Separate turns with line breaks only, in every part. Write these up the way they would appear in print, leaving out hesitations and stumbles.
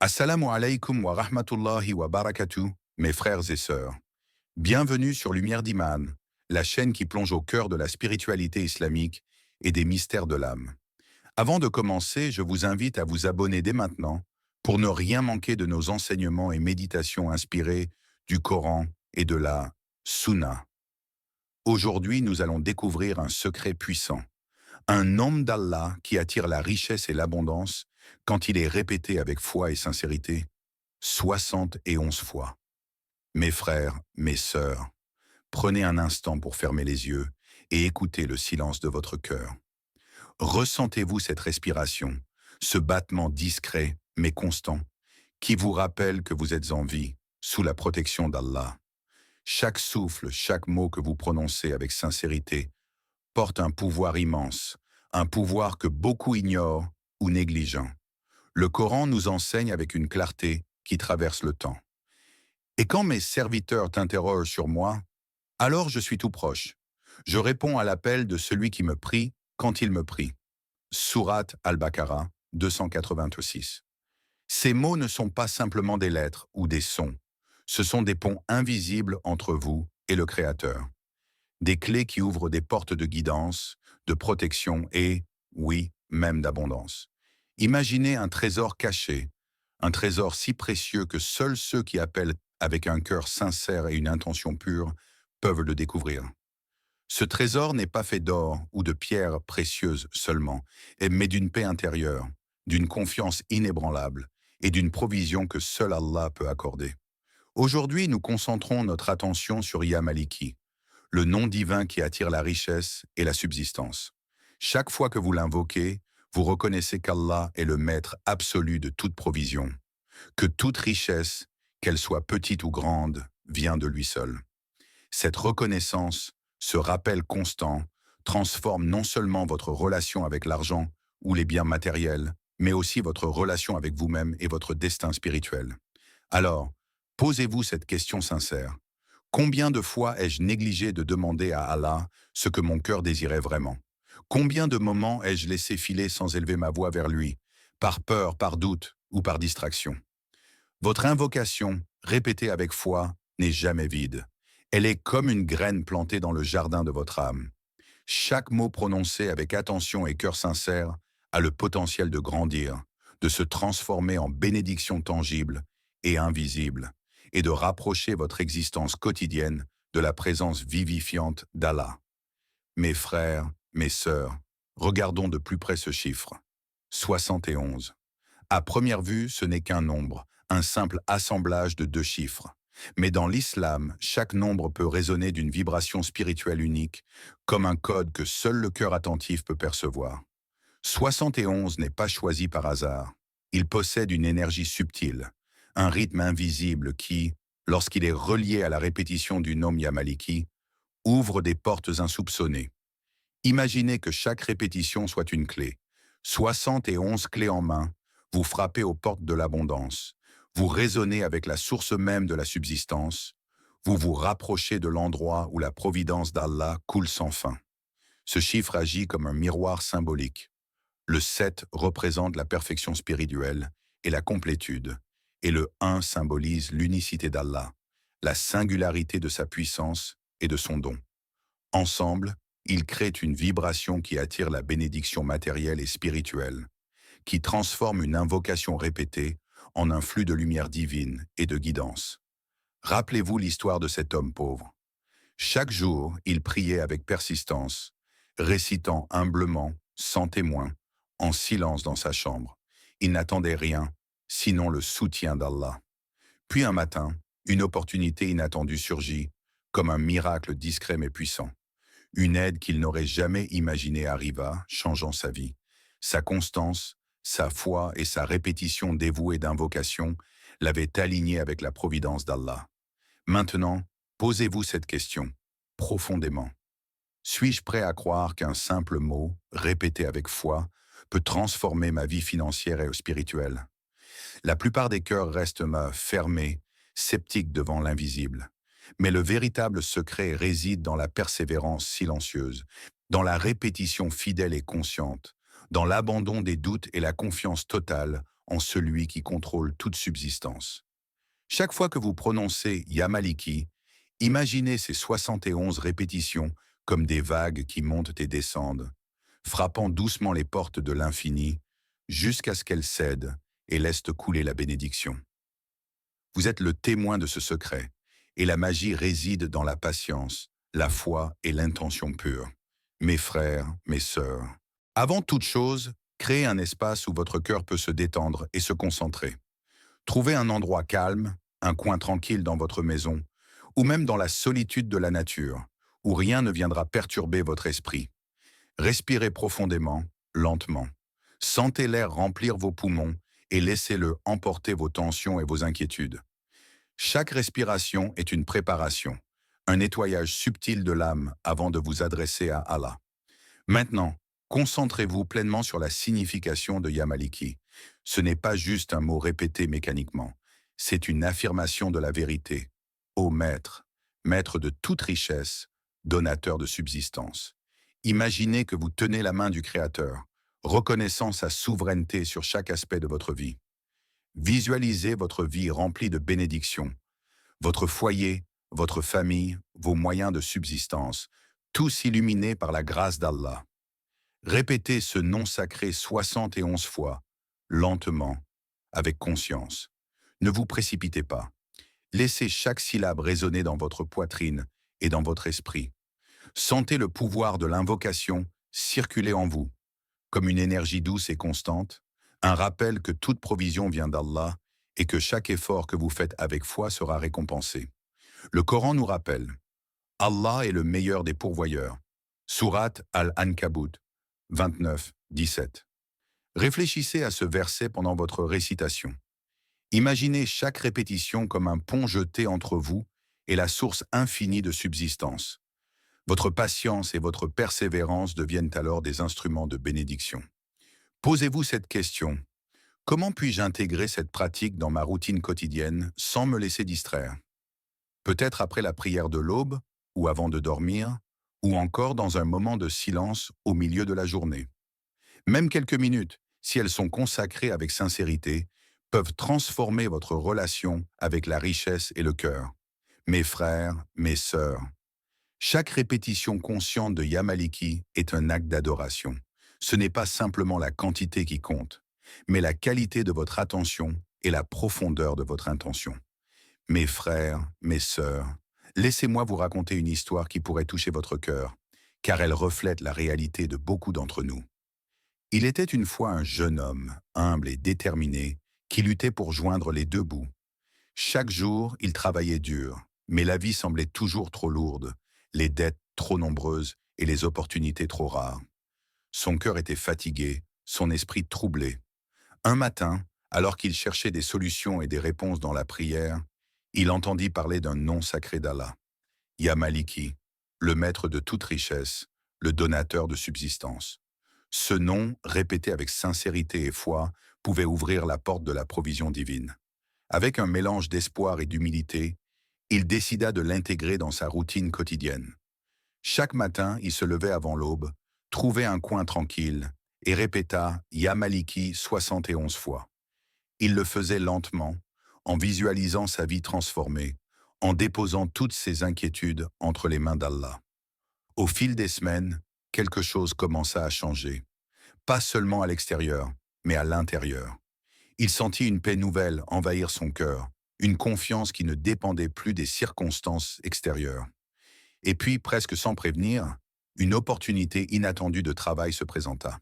Assalamu alaikum wa rahmatullahi wa barakatuh, mes frères et sœurs. Bienvenue sur Lumière d'Iman, la chaîne qui plonge au cœur de la spiritualité islamique et des mystères de l'âme. Avant de commencer, je vous invite à vous abonner dès maintenant pour ne rien manquer de nos enseignements et méditations inspirés du Coran et de la Sunna. Aujourd'hui, nous allons découvrir un secret puissant, un nom d'Allah qui attire la richesse et l'abondance quand il est répété avec foi et sincérité, 71 fois. Mes frères, mes sœurs, prenez un instant pour fermer les yeux et écoutez le silence de votre cœur. Ressentez-vous cette respiration, ce battement discret mais constant, qui vous rappelle que vous êtes en vie, sous la protection d'Allah. Chaque souffle, chaque mot que vous prononcez avec sincérité porte un pouvoir immense, un pouvoir que beaucoup ignorent ou négligent. Le Coran nous enseigne avec une clarté qui traverse le temps. Et quand mes serviteurs t'interrogent sur moi, alors je suis tout proche. Je réponds à l'appel de celui qui me prie quand il me prie. Sourate Al-Baqarah 286. Ces mots ne sont pas simplement des lettres ou des sons. Ce sont des ponts invisibles entre vous et le Créateur. Des clés qui ouvrent des portes de guidance, de protection et, oui, même d'abondance. Imaginez un trésor caché, un trésor si précieux que seuls ceux qui appellent avec un cœur sincère et une intention pure peuvent le découvrir. Ce trésor n'est pas fait d'or ou de pierres précieuses seulement, mais d'une paix intérieure, d'une confiance inébranlable et d'une provision que seul Allah peut accorder. Aujourd'hui, nous concentrons notre attention sur Ya Maliki, le nom divin qui attire la richesse et la subsistance. Chaque fois que vous l'invoquez, vous reconnaissez qu'Allah est le maître absolu de toute provision, que toute richesse, qu'elle soit petite ou grande, vient de lui seul. Cette reconnaissance, ce rappel constant, transforme non seulement votre relation avec l'argent ou les biens matériels, mais aussi votre relation avec vous-même et votre destin spirituel. Alors, posez-vous cette question sincère. Combien de fois ai-je négligé de demander à Allah ce que mon cœur désirait vraiment? Combien de moments ai-je laissé filer sans élever ma voix vers lui, par peur, par doute ou par distraction? Votre invocation, répétée avec foi, n'est jamais vide. Elle est comme une graine plantée dans le jardin de votre âme. Chaque mot prononcé avec attention et cœur sincère a le potentiel de grandir, de se transformer en bénédiction tangible et invisible, et de rapprocher votre existence quotidienne de la présence vivifiante d'Allah. Mes frères, mes sœurs, regardons de plus près ce chiffre. 71. À première vue, ce n'est qu'un nombre, un simple assemblage de deux chiffres. Mais dans l'islam, chaque nombre peut résonner d'une vibration spirituelle unique, comme un code que seul le cœur attentif peut percevoir. 71 n'est pas choisi par hasard. Il possède une énergie subtile, un rythme invisible qui, lorsqu'il est relié à la répétition du nom Ya Maliki, ouvre des portes insoupçonnées. Imaginez que chaque répétition soit une clé. 71 clés en main, vous frappez aux portes de l'abondance. Vous résonnez avec la source même de la subsistance. Vous vous rapprochez de l'endroit où la providence d'Allah coule sans fin. Ce chiffre agit comme un miroir symbolique. Le 7 représente la perfection spirituelle et la complétude, et le 1 symbolise l'unicité d'Allah, la singularité de sa puissance et de son don. Ensemble, ils créent une vibration qui attire la bénédiction matérielle et spirituelle, qui transforme une invocation répétée en un flux de lumière divine et de guidance. Rappelez-vous l'histoire de cet homme pauvre. Chaque jour, il priait avec persistance, récitant humblement, sans témoin, en silence dans sa chambre. Il n'attendait rien, sinon le soutien d'Allah. Puis un matin, une opportunité inattendue surgit, comme un miracle discret mais puissant. Une aide qu'il n'aurait jamais imaginée arriva, changeant sa vie. Sa constance, sa foi et sa répétition dévouée d'invocation l'avaient aligné avec la providence d'Allah. Maintenant, posez-vous cette question, profondément. Suis-je prêt à croire qu'un simple mot, répété avec foi, peut transformer ma vie financière et spirituelle? La plupart des cœurs restent fermés, sceptiques devant l'invisible. Mais le véritable secret réside dans la persévérance silencieuse, dans la répétition fidèle et consciente, dans l'abandon des doutes et la confiance totale en celui qui contrôle toute subsistance. Chaque fois que vous prononcez Ya Maliki, imaginez ces 71 répétitions comme des vagues qui montent et descendent, frappant doucement les portes de l'infini jusqu'à ce qu'elles cèdent et laissent couler la bénédiction. Vous êtes le témoin de ce secret, et la magie réside dans la patience, la foi et l'intention pure. Mes frères, mes sœurs, avant toute chose, créez un espace où votre cœur peut se détendre et se concentrer. Trouvez un endroit calme, un coin tranquille dans votre maison, ou même dans la solitude de la nature, où rien ne viendra perturber votre esprit. Respirez profondément, lentement. Sentez l'air remplir vos poumons et laissez-le emporter vos tensions et vos inquiétudes. Chaque respiration est une préparation, un nettoyage subtil de l'âme avant de vous adresser à Allah. Maintenant, concentrez-vous pleinement sur la signification de Ya Maliki. Ce n'est pas juste un mot répété mécaniquement, c'est une affirmation de la vérité. Ô Maître, Maître de toute richesse, donateur de subsistance. Imaginez que vous tenez la main du Créateur, reconnaissant sa souveraineté sur chaque aspect de votre vie. Visualisez votre vie remplie de bénédictions, votre foyer, votre famille, vos moyens de subsistance, tous illuminés par la grâce d'Allah. Répétez ce nom sacré 71 fois, lentement, avec conscience. Ne vous précipitez pas. Laissez chaque syllabe résonner dans votre poitrine et dans votre esprit. Sentez le pouvoir de l'invocation circuler en vous, comme une énergie douce et constante, un rappel que toute provision vient d'Allah et que chaque effort que vous faites avec foi sera récompensé. Le Coran nous rappelle, Allah est le meilleur des pourvoyeurs. Sourate Al-Ankabut 29, 17. Réfléchissez à ce verset pendant votre récitation. Imaginez chaque répétition comme un pont jeté entre vous et la source infinie de subsistance. Votre patience et votre persévérance deviennent alors des instruments de bénédiction. Posez-vous cette question. Comment puis-je intégrer cette pratique dans ma routine quotidienne sans me laisser distraire? Peut-être après la prière de l'aube, ou avant de dormir, ou encore dans un moment de silence au milieu de la journée. Même quelques minutes, si elles sont consacrées avec sincérité, peuvent transformer votre relation avec la richesse et le cœur. Mes frères, mes sœurs, chaque répétition consciente de Ya Maliki est un acte d'adoration. Ce n'est pas simplement la quantité qui compte, mais la qualité de votre attention et la profondeur de votre intention. Mes frères, mes sœurs, laissez-moi vous raconter une histoire qui pourrait toucher votre cœur, car elle reflète la réalité de beaucoup d'entre nous. Il était une fois un jeune homme, humble et déterminé, qui luttait pour joindre les deux bouts. Chaque jour, il travaillait dur, mais la vie semblait toujours trop lourde, les dettes trop nombreuses et les opportunités trop rares. Son cœur était fatigué, son esprit troublé. Un matin, alors qu'il cherchait des solutions et des réponses dans la prière, il entendit parler d'un nom sacré d'Allah, Ya Maliki, le maître de toute richesse, le donateur de subsistance. Ce nom, répété avec sincérité et foi, pouvait ouvrir la porte de la provision divine. Avec un mélange d'espoir et d'humilité, il décida de l'intégrer dans sa routine quotidienne. Chaque matin, il se levait avant l'aube, trouvait un coin tranquille et répéta Ya Maliki 71 fois. Il le faisait lentement, en visualisant sa vie transformée, en déposant toutes ses inquiétudes entre les mains d'Allah. Au fil des semaines, quelque chose commença à changer. Pas seulement à l'extérieur, mais à l'intérieur. Il sentit une paix nouvelle envahir son cœur, une confiance qui ne dépendait plus des circonstances extérieures. Et puis, presque sans prévenir, une opportunité inattendue de travail se présenta.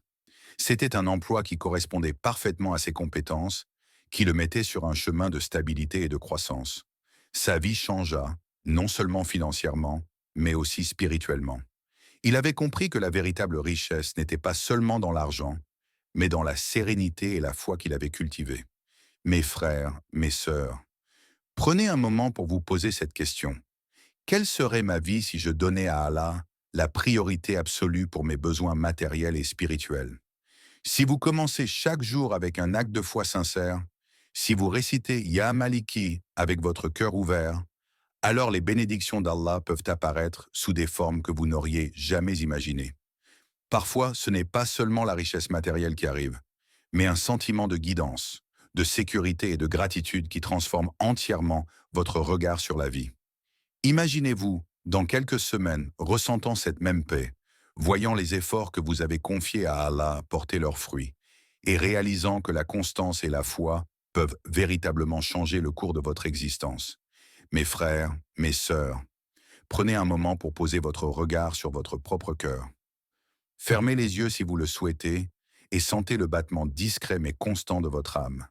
C'était un emploi qui correspondait parfaitement à ses compétences, qui le mettait sur un chemin de stabilité et de croissance. Sa vie changea, non seulement financièrement, mais aussi spirituellement. Il avait compris que la véritable richesse n'était pas seulement dans l'argent, mais dans la sérénité et la foi qu'il avait cultivée. Mes frères, mes sœurs, prenez un moment pour vous poser cette question. Quelle serait ma vie si je donnais à Allah la priorité absolue pour mes besoins matériels et spirituels? Si vous commencez chaque jour avec un acte de foi sincère, si vous récitez Ya Maliki avec votre cœur ouvert, alors les bénédictions d'Allah peuvent apparaître sous des formes que vous n'auriez jamais imaginées. Parfois, ce n'est pas seulement la richesse matérielle qui arrive, mais un sentiment de guidance, de sécurité et de gratitude qui transforment entièrement votre regard sur la vie. Imaginez-vous, dans quelques semaines, ressentant cette même paix, voyant les efforts que vous avez confiés à Allah porter leurs fruits, et réalisant que la constance et la foi peuvent véritablement changer le cours de votre existence. Mes frères, mes sœurs, prenez un moment pour poser votre regard sur votre propre cœur. Fermez les yeux si vous le souhaitez et sentez le battement discret mais constant de votre âme.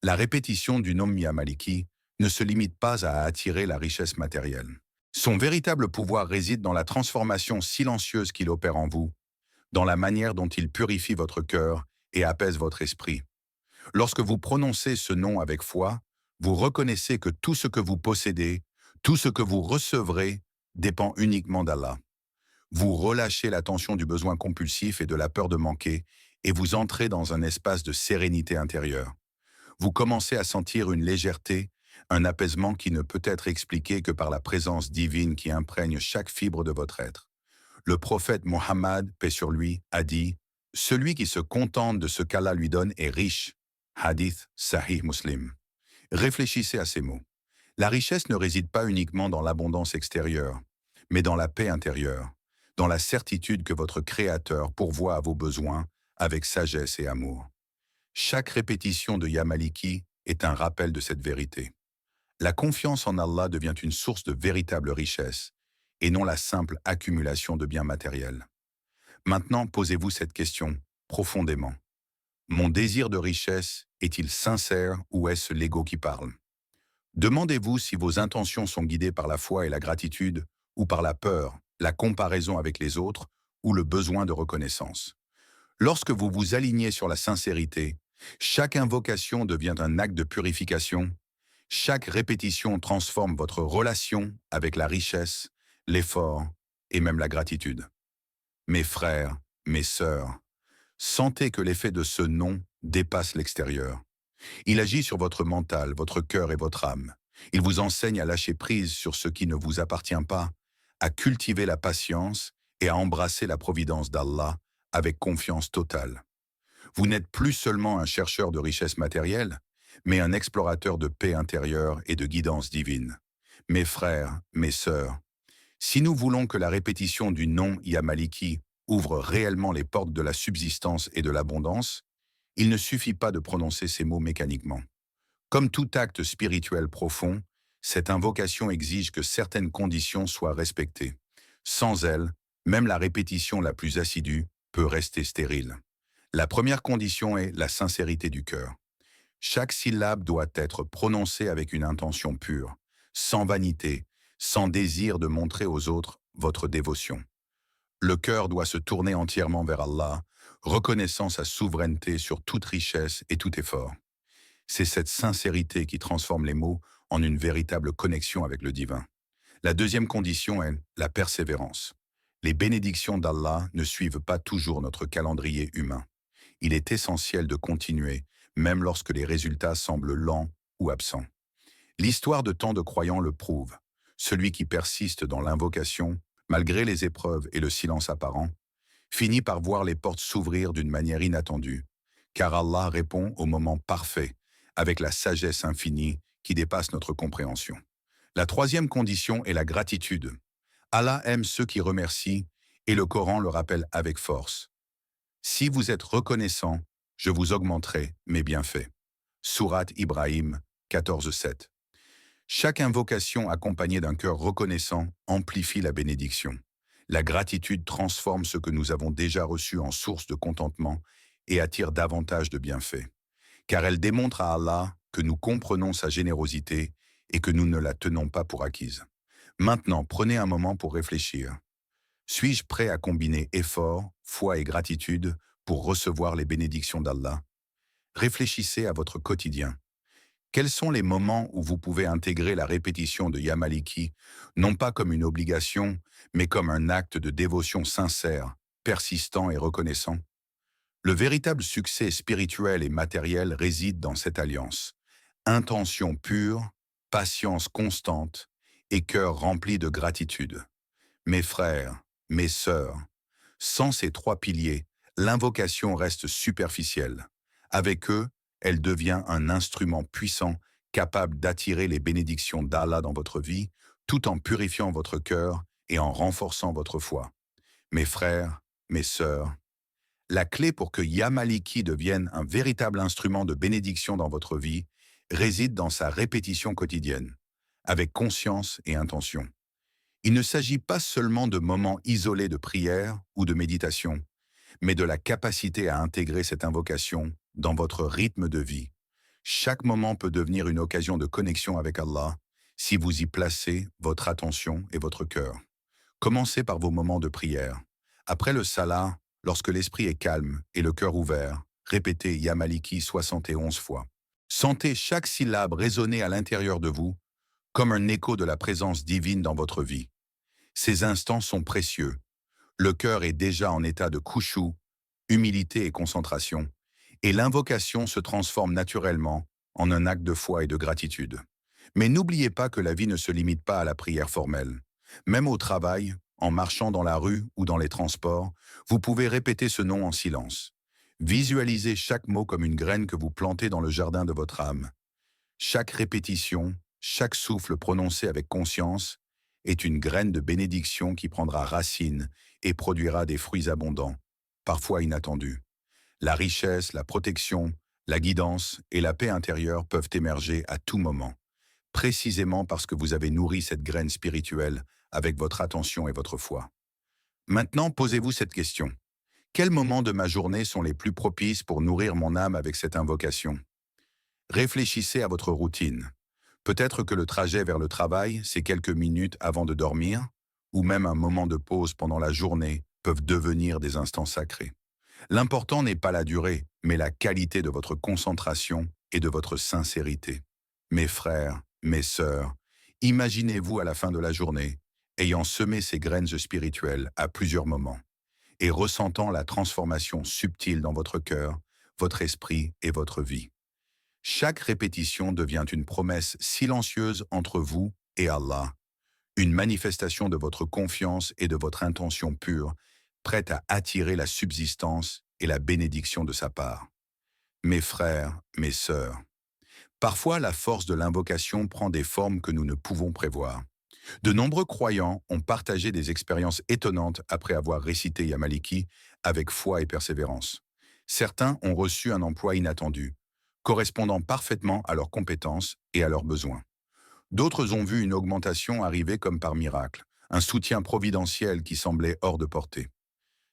La répétition du nom Mia Maliki ne se limite pas à attirer la richesse matérielle. Son véritable pouvoir réside dans la transformation silencieuse qu'il opère en vous, dans la manière dont il purifie votre cœur et apaise votre esprit. Lorsque vous prononcez ce nom avec foi, vous reconnaissez que tout ce que vous possédez, tout ce que vous recevrez, dépend uniquement d'Allah. Vous relâchez la tension du besoin compulsif et de la peur de manquer, et vous entrez dans un espace de sérénité intérieure. Vous commencez à sentir une légèreté, un apaisement qui ne peut être expliqué que par la présence divine qui imprègne chaque fibre de votre être. Le prophète Mohammed, paix sur lui, a dit « Celui qui se contente de ce qu'Allah lui donne est riche ». Hadith Sahih Muslim. Réfléchissez à ces mots. La richesse ne réside pas uniquement dans l'abondance extérieure, mais dans la paix intérieure, dans la certitude que votre Créateur pourvoit à vos besoins avec sagesse et amour. Chaque répétition de Ya Maliki est un rappel de cette vérité. La confiance en Allah devient une source de véritable richesse, et non la simple accumulation de biens matériels. Maintenant, posez-vous cette question profondément. Mon désir de richesse est-il sincère ou est-ce l'ego qui parle? Demandez-vous si vos intentions sont guidées par la foi et la gratitude, ou par la peur, la comparaison avec les autres, ou le besoin de reconnaissance. Lorsque vous vous alignez sur la sincérité, chaque invocation devient un acte de purification. Chaque répétition transforme votre relation avec la richesse, l'effort et même la gratitude. Mes frères, mes sœurs, sentez que l'effet de ce nom dépasse l'extérieur. Il agit sur votre mental, votre cœur et votre âme. Il vous enseigne à lâcher prise sur ce qui ne vous appartient pas, à cultiver la patience et à embrasser la providence d'Allah avec confiance totale. Vous n'êtes plus seulement un chercheur de richesse matérielle, mais un explorateur de paix intérieure et de guidance divine. Mes frères, mes sœurs, si nous voulons que la répétition du nom Ya Maliki ouvre réellement les portes de la subsistance et de l'abondance, il ne suffit pas de prononcer ces mots mécaniquement. Comme tout acte spirituel profond, cette invocation exige que certaines conditions soient respectées. Sans elles, même la répétition la plus assidue peut rester stérile. La première condition est la sincérité du cœur. Chaque syllabe doit être prononcée avec une intention pure, sans vanité, sans désir de montrer aux autres votre dévotion. Le cœur doit se tourner entièrement vers Allah, reconnaissant sa souveraineté sur toute richesse et tout effort. C'est cette sincérité qui transforme les mots en une véritable connexion avec le divin. La deuxième condition est la persévérance. Les bénédictions d'Allah ne suivent pas toujours notre calendrier humain. Il est essentiel de continuer, même lorsque les résultats semblent lents ou absents. L'histoire de tant de croyants le prouve. Celui qui persiste dans l'invocation, malgré les épreuves et le silence apparent, finit par voir les portes s'ouvrir d'une manière inattendue, car Allah répond au moment parfait, avec la sagesse infinie qui dépasse notre compréhension. La troisième condition est la gratitude. Allah aime ceux qui remercient, et le Coran le rappelle avec force. Si vous êtes reconnaissant, je vous augmenterai mes bienfaits. Sourate Ibrahim 14:7. Chaque invocation accompagnée d'un cœur reconnaissant amplifie la bénédiction. La gratitude transforme ce que nous avons déjà reçu en source de contentement et attire davantage de bienfaits, car elle démontre à Allah que nous comprenons sa générosité et que nous ne la tenons pas pour acquise. Maintenant, prenez un moment pour réfléchir. Suis-je prêt à combiner effort, foi et gratitude pour recevoir les bénédictions d'Allah? Réfléchissez à votre quotidien. Quels sont les moments où vous pouvez intégrer la répétition de Ya Maliki, non pas comme une obligation, mais comme un acte de dévotion sincère, persistant et reconnaissant? Le véritable succès spirituel et matériel réside dans cette alliance. Intention pure, patience constante et cœur rempli de gratitude. Mes frères, mes sœurs, sans ces trois piliers, l'invocation reste superficielle. Avec eux, Elle devient un instrument puissant capable d'attirer les bénédictions d'Allah dans votre vie, tout en purifiant votre cœur et en renforçant votre foi. Mes frères, mes sœurs, la clé pour que Yamaliki devienne un véritable instrument de bénédiction dans votre vie réside dans sa répétition quotidienne, avec conscience et intention. Il ne s'agit pas seulement de moments isolés de prière ou de méditation, mais de la capacité à intégrer cette invocation dans votre rythme de vie. Chaque moment peut devenir une occasion de connexion avec Allah si vous y placez votre attention et votre cœur. Commencez par vos moments de prière. Après le salat, lorsque l'esprit est calme et le cœur ouvert, répétez Yamaliki 71 fois. Sentez chaque syllabe résonner à l'intérieur de vous comme un écho de la présence divine dans votre vie. Ces instants sont précieux. Le cœur est déjà en état de khushu, humilité et concentration, et l'invocation se transforme naturellement en un acte de foi et de gratitude. Mais n'oubliez pas que la vie ne se limite pas à la prière formelle. Même au travail, en marchant dans la rue ou dans les transports, vous pouvez répéter ce nom en silence. Visualisez chaque mot comme une graine que vous plantez dans le jardin de votre âme. Chaque répétition, chaque souffle prononcé avec conscience est une graine de bénédiction qui prendra racine et produira des fruits abondants, parfois inattendus. La richesse, la protection, la guidance et la paix intérieure peuvent émerger à tout moment, précisément parce que vous avez nourri cette graine spirituelle avec votre attention et votre foi. Maintenant, posez-vous cette question. Quels moments de ma journée sont les plus propices pour nourrir mon âme avec cette invocation? Réfléchissez à votre routine. Peut-être que le trajet vers le travail, c'est quelques minutes avant de dormir, ou même un moment de pause pendant la journée peuvent devenir des instants sacrés. L'important n'est pas la durée, mais la qualité de votre concentration et de votre sincérité. Mes frères, mes sœurs, imaginez-vous à la fin de la journée, ayant semé ces graines spirituelles à plusieurs moments, et ressentant la transformation subtile dans votre cœur, votre esprit et votre vie. Chaque répétition devient une promesse silencieuse entre vous et Allah, une manifestation de votre confiance et de votre intention pure, prête à attirer la subsistance et la bénédiction de sa part. Mes frères, mes sœurs, parfois la force de l'invocation prend des formes que nous ne pouvons prévoir. De nombreux croyants ont partagé des expériences étonnantes après avoir récité Yamaliki avec foi et persévérance. Certains ont reçu un emploi inattendu, correspondant parfaitement à leurs compétences et à leurs besoins. D'autres ont vu une augmentation arriver comme par miracle, un soutien providentiel qui semblait hors de portée.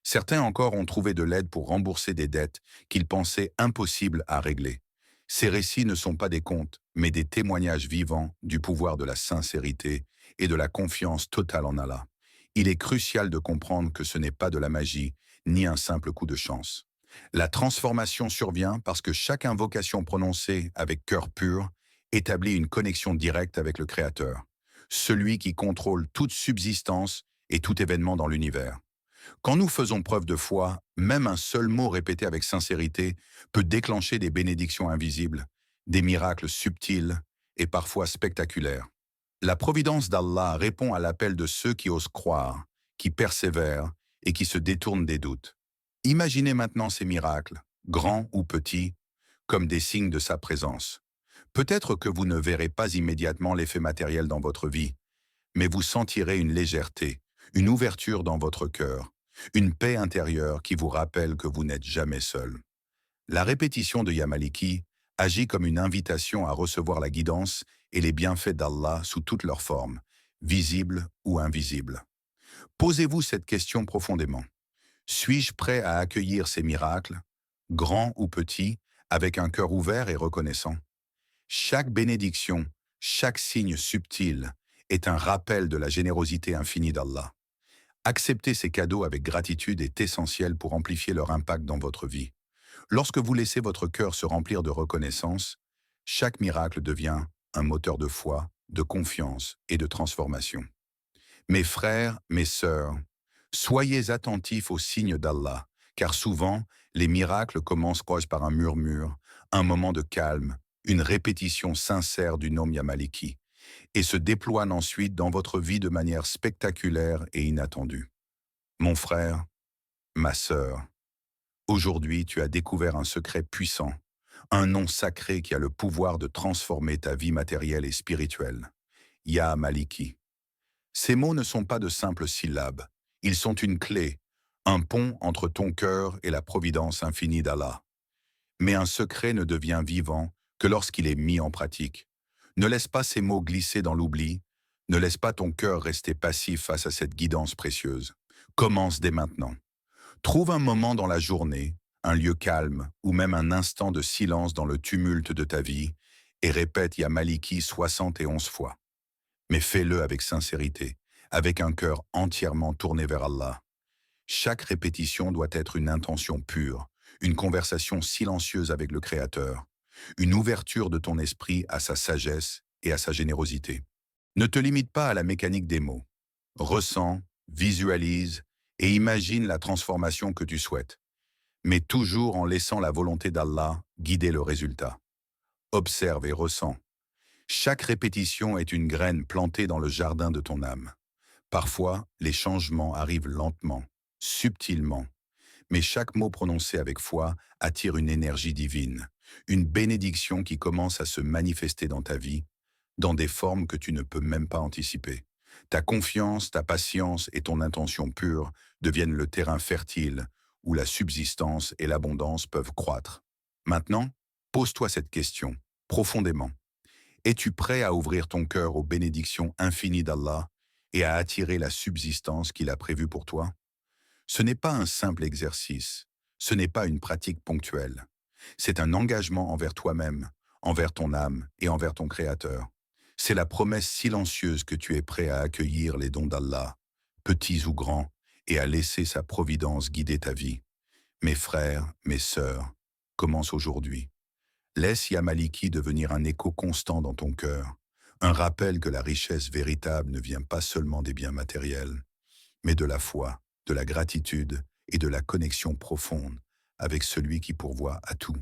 Certains encore ont trouvé de l'aide pour rembourser des dettes qu'ils pensaient impossibles à régler. Ces récits ne sont pas des contes, mais des témoignages vivants du pouvoir de la sincérité et de la confiance totale en Allah. Il est crucial de comprendre que ce n'est pas de la magie, ni un simple coup de chance. La transformation survient parce que chaque invocation prononcée avec cœur pur établit une connexion directe avec le Créateur, celui qui contrôle toute subsistance et tout événement dans l'univers. Quand nous faisons preuve de foi, même un seul mot répété avec sincérité peut déclencher des bénédictions invisibles, des miracles subtils et parfois spectaculaires. La providence d'Allah répond à l'appel de ceux qui osent croire, qui persévèrent et qui se détournent des doutes. Imaginez maintenant ces miracles, grands ou petits, comme des signes de sa présence. Peut-être que vous ne verrez pas immédiatement l'effet matériel dans votre vie, mais vous sentirez une légèreté, une ouverture dans votre cœur, une paix intérieure qui vous rappelle que vous n'êtes jamais seul. La répétition de Yamaliki agit comme une invitation à recevoir la guidance et les bienfaits d'Allah sous toutes leurs formes, visibles ou invisibles. Posez-vous cette question profondément. Suis-je prêt à accueillir ces miracles, grands ou petits, avec un cœur ouvert et reconnaissant? Chaque bénédiction, chaque signe subtil est un rappel de la générosité infinie d'Allah. Accepter ces cadeaux avec gratitude est essentiel pour amplifier leur impact dans votre vie. Lorsque vous laissez votre cœur se remplir de reconnaissance, chaque miracle devient un moteur de foi, de confiance et de transformation. Mes frères, mes sœurs, soyez attentifs aux signes d'Allah, car souvent, les miracles commencent proche par un murmure, un moment de calme, une répétition sincère du nom Yamaliki, et se déploient ensuite dans votre vie de manière spectaculaire et inattendue. Mon frère, ma sœur, aujourd'hui tu as découvert un secret puissant. Un nom sacré qui a le pouvoir de transformer ta vie matérielle et spirituelle. Ya Maliki. Ces mots ne sont pas de simples syllabes. Ils sont une clé, un pont entre ton cœur et la providence infinie d'Allah. Mais un secret ne devient vivant que lorsqu'il est mis en pratique. Ne laisse pas ces mots glisser dans l'oubli, ne laisse pas ton cœur rester passif face à cette guidance précieuse. Commence dès maintenant. Trouve un moment dans la journée, un lieu calme ou même un instant de silence dans le tumulte de ta vie et répète Ya Maliki 71 fois. Mais fais-le avec sincérité, avec un cœur entièrement tourné vers Allah. Chaque répétition doit être une intention pure, une conversation silencieuse avec le Créateur, une ouverture de ton esprit à sa sagesse et à sa générosité. Ne te limite pas à la mécanique des mots. Ressens, visualise et imagine la transformation que tu souhaites, mais toujours en laissant la volonté d'Allah guider le résultat. Observe et ressens. Chaque répétition est une graine plantée dans le jardin de ton âme. Parfois, les changements arrivent lentement, subtilement, mais chaque mot prononcé avec foi attire une énergie divine, une bénédiction qui commence à se manifester dans ta vie, dans des formes que tu ne peux même pas anticiper. Ta confiance, ta patience et ton intention pure deviennent le terrain fertile où la subsistance et l'abondance peuvent croître. Maintenant, pose-toi cette question, profondément. Es-tu prêt à ouvrir ton cœur aux bénédictions infinies d'Allah et à attirer la subsistance qu'il a prévue pour toi? Ce n'est pas un simple exercice, ce n'est pas une pratique ponctuelle. C'est un engagement envers toi-même, envers ton âme et envers ton Créateur. C'est la promesse silencieuse que tu es prêt à accueillir les dons d'Allah, petits ou grands, et à laisser sa providence guider ta vie. Mes frères, mes sœurs, commence aujourd'hui. Laisse Ya Maliki devenir un écho constant dans ton cœur, un rappel que la richesse véritable ne vient pas seulement des biens matériels, mais de la foi, de la gratitude et de la connexion profonde avec celui qui pourvoit à tout.